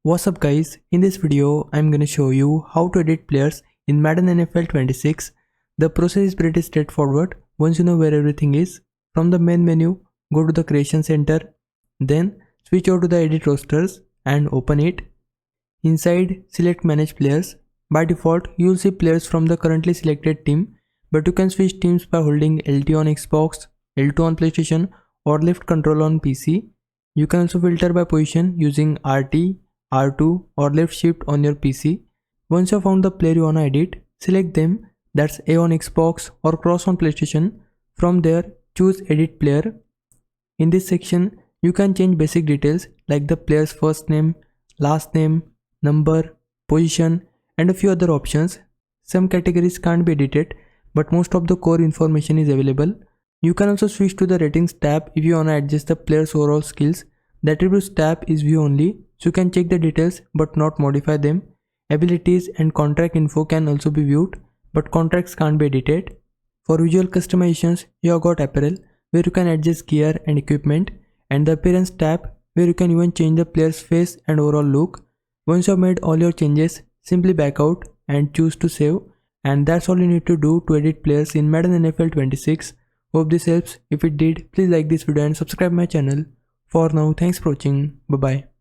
What's up guys, in this video I'm gonna show you how to edit players in Madden NFL 26. The process is pretty straightforward. Once you know where everything is, from the main menu, go to the creation center, then switch over to the edit rosters and open it. Inside, select manage players. By default, you'll see players from the currently selected team, but you can switch teams by holding LT on Xbox, L2 on PlayStation or left control on PC. You can also filter by position using RT, R2 or left shift on your PC. Once you have found the player you wanna edit, select them, that's A on Xbox or cross on PlayStation. From there, choose edit player. In this section, you can change basic details like the player's first name, last name, number, position and a few other options. Some categories can't be edited, but most of the core information is available. You can also switch to the ratings tab if you wanna adjust the player's overall skills. The attributes tab is view only, so you can check the details but not modify them. Abilities and contract info can also be viewed, but contracts can't be edited. For visual customizations, you have got apparel, where you can adjust gear and equipment, and the appearance tab, where you can even change the player's face and overall look. Once you have made all your changes, simply back out and choose to save. And that's all you need to do to edit players in Madden NFL 26. Hope this helps. If it did, please like this video and subscribe my channel. For now, thanks for watching. Bye bye.